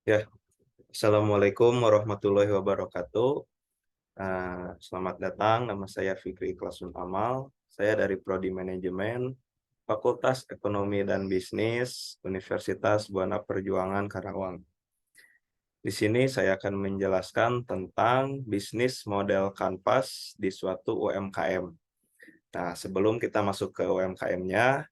Ya, Assalamualaikum warahmatullahi wabarakatuh. Selamat datang, nama saya Fikri Ikhlasun Amal. Saya dari Prodi Manajemen, Fakultas Ekonomi dan Bisnis, Universitas Buana Perjuangan Karawang. Di sini saya akan menjelaskan tentang bisnis model kanvas di suatu UMKM. Nah, sebelum kita masuk ke UMKM-nya,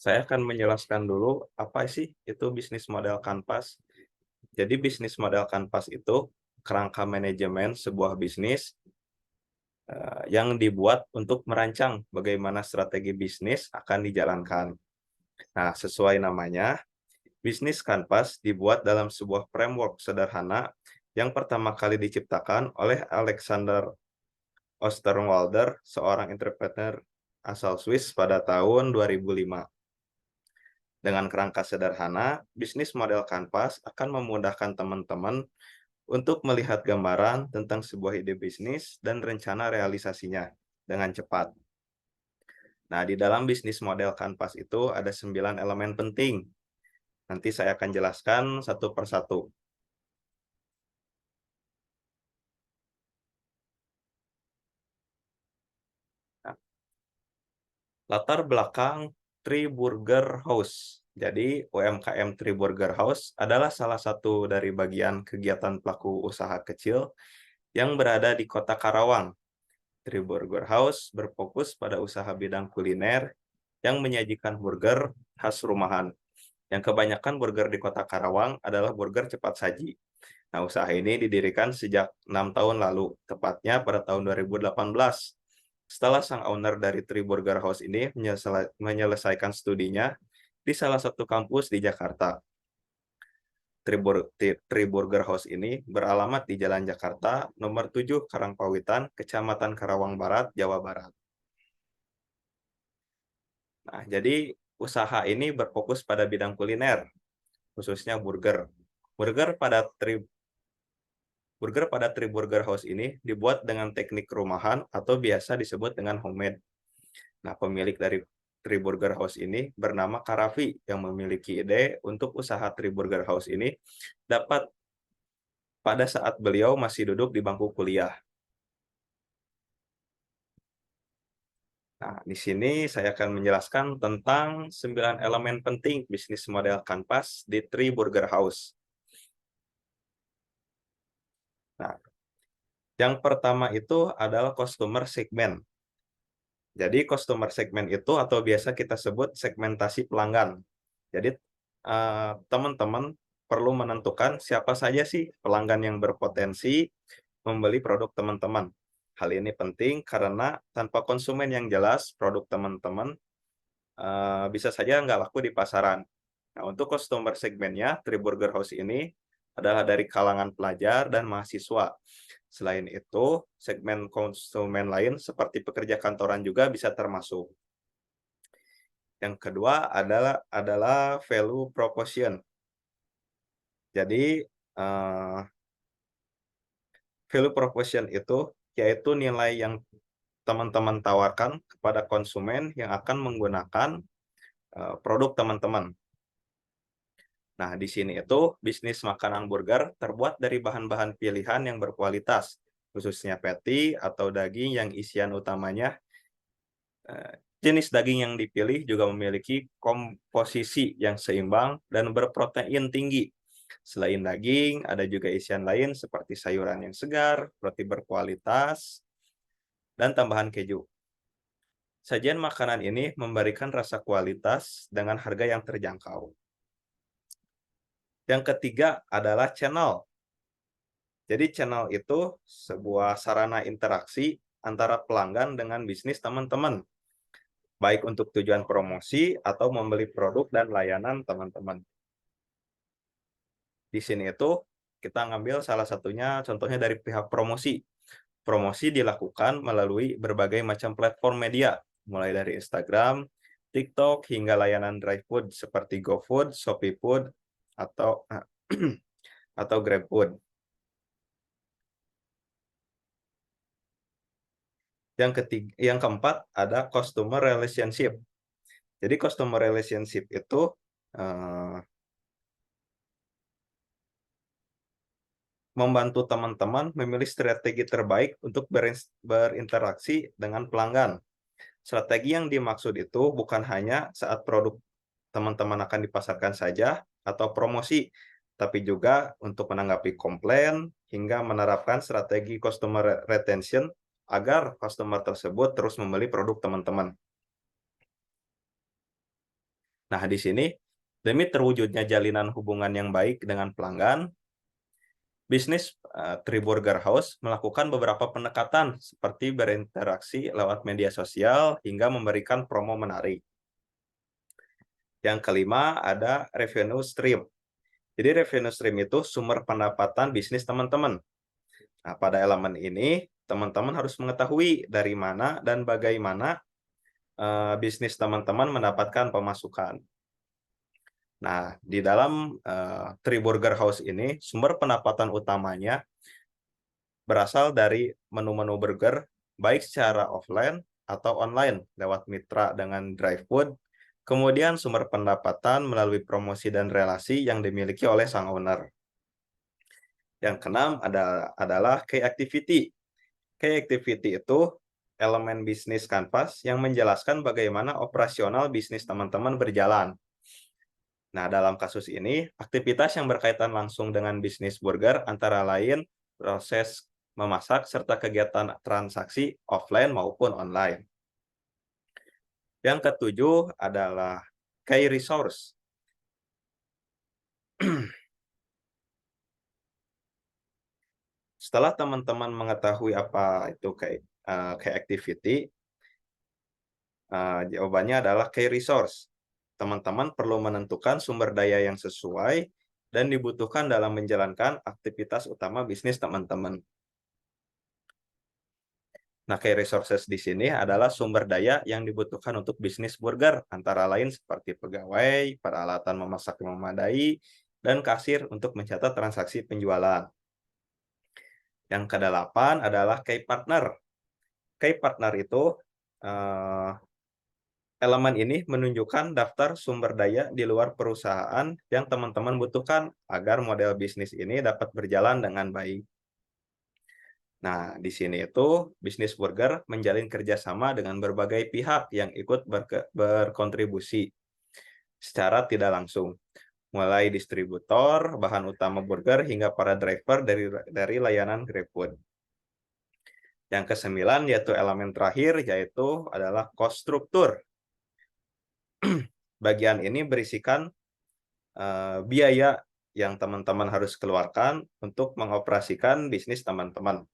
saya akan menjelaskan dulu apa sih itu bisnis model kanvas. Jadi bisnis model kanvas itu kerangka manajemen sebuah bisnis yang dibuat untuk merancang bagaimana strategi bisnis akan dijalankan. Nah, sesuai namanya, bisnis kanvas dibuat dalam sebuah framework sederhana yang pertama kali diciptakan oleh Alexander Osterwalder, seorang entrepreneur asal Swiss pada tahun 2005. Dengan kerangka sederhana, bisnis model kanvas akan memudahkan teman-teman untuk melihat gambaran tentang sebuah ide bisnis dan rencana realisasinya dengan cepat. Nah, di dalam bisnis model kanvas itu ada 9 elemen penting. Nanti saya akan jelaskan satu persatu. Nah, latar belakang Three Burger House. Jadi, UMKM Three Burger House adalah salah satu dari bagian kegiatan pelaku usaha kecil yang berada di Kota Karawang. Three Burger House berfokus pada usaha bidang kuliner yang menyajikan burger khas rumahan. Yang kebanyakan burger di Kota Karawang adalah burger cepat saji. Nah, usaha ini didirikan sejak 6 tahun lalu, tepatnya pada tahun 2018. Setelah sang owner dari Three Burger House ini menyelesaikan studinya di salah satu kampus di Jakarta. Three Burger House ini beralamat di Jalan Jakarta, nomor 7 Karangpawitan, Kecamatan Karawang Barat, Jawa Barat. Nah, jadi usaha ini berfokus pada bidang kuliner, khususnya burger. Burger pada Three Burger pada Three Burger House ini dibuat dengan teknik rumahan atau biasa disebut dengan homemade. Nah, pemilik dari Three Burger House ini bernama Karafi yang memiliki ide untuk usaha Three Burger House ini dapat pada saat beliau masih duduk di bangku kuliah. Nah, di sini saya akan menjelaskan tentang 9 elemen penting bisnis model kanvas di Three Burger House. Nah, yang pertama itu adalah customer segment. Jadi customer segment itu atau biasa kita sebut segmentasi pelanggan. Jadi teman-teman perlu menentukan siapa saja sih pelanggan yang berpotensi membeli produk teman-teman. Hal ini penting karena tanpa konsumen yang jelas, produk teman-teman bisa saja nggak laku di pasaran. Nah, untuk customer segmennya, Three Burger House ini adalah dari kalangan pelajar dan mahasiswa. Selain itu, segmen konsumen lain seperti pekerja kantoran juga bisa termasuk. Yang kedua adalah value proposition. Jadi, eh, value proposition itu yaitu nilai yang teman-teman tawarkan kepada konsumen yang akan menggunakan produk teman-teman. Nah, di sini itu bisnis makanan burger terbuat dari bahan-bahan pilihan yang berkualitas, khususnya patty atau daging yang isian utamanya. Jenis daging yang dipilih juga memiliki komposisi yang seimbang dan berprotein tinggi. Selain daging, ada juga isian lain seperti sayuran yang segar, roti berkualitas, dan tambahan keju. Sajian makanan ini memberikan rasa kualitas dengan harga yang terjangkau. Yang ketiga adalah channel. Jadi channel itu sebuah sarana interaksi antara pelanggan dengan bisnis teman-teman, baik untuk tujuan promosi atau membeli produk dan layanan teman-teman. Di sini itu kita ngambil salah satunya contohnya dari pihak promosi. Promosi dilakukan melalui berbagai macam platform media, mulai dari Instagram, TikTok, hingga layanan drive-food seperti GoFood, ShopeeFood, atau atau GrabFood. Yang keempat ada customer relationship. Jadi customer relationship itu eh, membantu teman-teman memilih strategi terbaik untuk berinteraksi dengan pelanggan. Strategi yang dimaksud itu bukan hanya saat produk teman-teman akan dipasarkan saja atau promosi, tapi juga untuk menanggapi komplain hingga menerapkan strategi customer retention agar customer tersebut terus membeli produk teman-teman. Nah, di sini demi terwujudnya jalinan hubungan yang baik dengan pelanggan, bisnis Three Burger House melakukan beberapa pendekatan seperti berinteraksi lewat media sosial hingga memberikan promo menarik. Yang kelima ada revenue stream. Jadi revenue stream itu sumber pendapatan bisnis teman-teman. Nah, pada elemen ini teman-teman harus mengetahui dari mana dan bagaimana bisnis teman-teman mendapatkan pemasukan. Nah, di dalam Three Burger House ini sumber pendapatan utamanya berasal dari menu-menu burger, baik secara offline atau online lewat mitra dengan DriveFood. Kemudian sumber pendapatan melalui promosi dan relasi yang dimiliki oleh sang owner. Yang keenam adalah key activity. Key activity itu elemen bisnis kanvas yang menjelaskan bagaimana operasional bisnis teman-teman berjalan. Nah, dalam kasus ini, aktivitas yang berkaitan langsung dengan bisnis burger antara lain proses memasak serta kegiatan transaksi offline maupun online. Yang ketujuh adalah key resource. Setelah teman-teman mengetahui apa itu key activity, jawabannya adalah key resource. Teman-teman perlu menentukan sumber daya yang sesuai dan dibutuhkan dalam menjalankan aktivitas utama bisnis teman-teman. Nah, key resources di sini adalah sumber daya yang dibutuhkan untuk bisnis burger, antara lain seperti pegawai, peralatan memasak yang memadai, dan kasir untuk mencatat transaksi penjualan. Yang kedelapan adalah key partner. Key partner itu elemen ini menunjukkan daftar sumber daya di luar perusahaan yang teman-teman butuhkan agar model bisnis ini dapat berjalan dengan baik. Nah, di sini itu bisnis burger menjalin kerjasama dengan berbagai pihak yang ikut berkontribusi secara tidak langsung, mulai distributor, bahan utama burger, hingga para driver dari layanan GrabFood. Yang kesembilan yaitu elemen terakhir, yaitu adalah cost struktur. Bagian ini berisikan biaya yang teman-teman harus keluarkan untuk mengoperasikan bisnis teman-teman.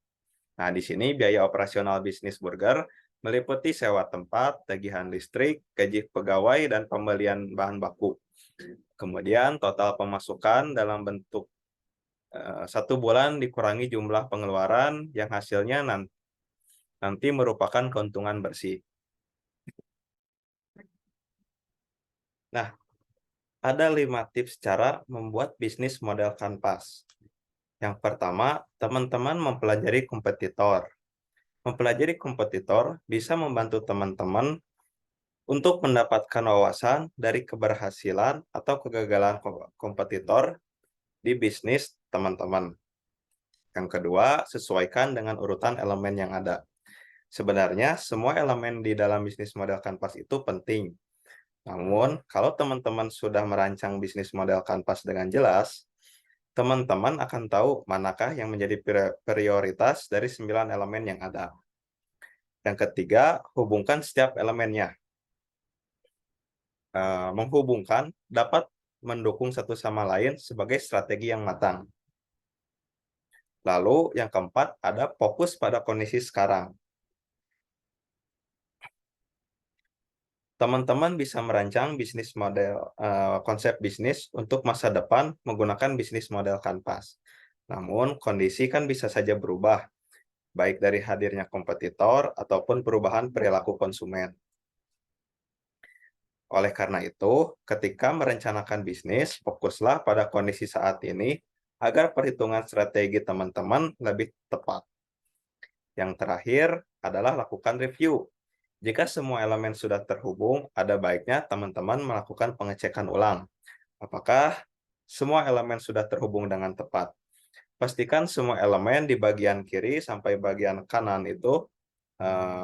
Nah, di sini biaya operasional bisnis burger meliputi sewa tempat, tagihan listrik, gaji pegawai, dan pembelian bahan baku. Kemudian total pemasukan dalam bentuk 1 bulan dikurangi jumlah pengeluaran yang hasilnya nanti merupakan keuntungan bersih. Nah, ada 5 tips cara membuat bisnis model kanvas. Yang pertama, teman-teman mempelajari kompetitor. Mempelajari kompetitor bisa membantu teman-teman untuk mendapatkan wawasan dari keberhasilan atau kegagalan kompetitor di bisnis teman-teman. Yang kedua, sesuaikan dengan urutan elemen yang ada. Sebenarnya, semua elemen di dalam bisnis model kanvas itu penting. Namun, kalau teman-teman sudah merancang bisnis model kanvas dengan jelas, teman-teman akan tahu manakah yang menjadi prioritas dari 9 elemen yang ada. Yang ketiga, hubungkan setiap elemennya. Menghubungkan dapat mendukung satu sama lain sebagai strategi yang matang. Lalu yang keempat ada fokus pada kondisi sekarang. Teman-teman bisa merancang bisnis model konsep bisnis untuk masa depan menggunakan bisnis model kanvas. Namun kondisi kan bisa saja berubah, baik dari hadirnya kompetitor ataupun perubahan perilaku konsumen. Oleh karena itu, ketika merencanakan bisnis, fokuslah pada kondisi saat ini agar perhitungan strategi teman-teman lebih tepat. Yang terakhir adalah lakukan review. Jika semua elemen sudah terhubung, ada baiknya teman-teman melakukan pengecekan ulang. Apakah semua elemen sudah terhubung dengan tepat? Pastikan semua elemen di bagian kiri sampai bagian kanan itu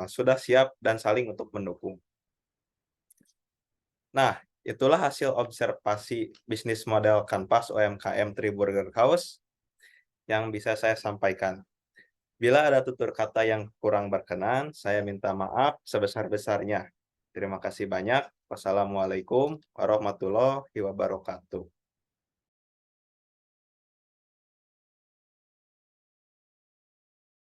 sudah siap dan saling untuk mendukung. Nah, itulah hasil observasi bisnis model Kanvas UMKM Triburger House yang bisa saya sampaikan. Bila ada tutur kata yang kurang berkenan, saya minta maaf sebesar-besarnya. Terima kasih banyak. Wassalamualaikum warahmatullahi wabarakatuh.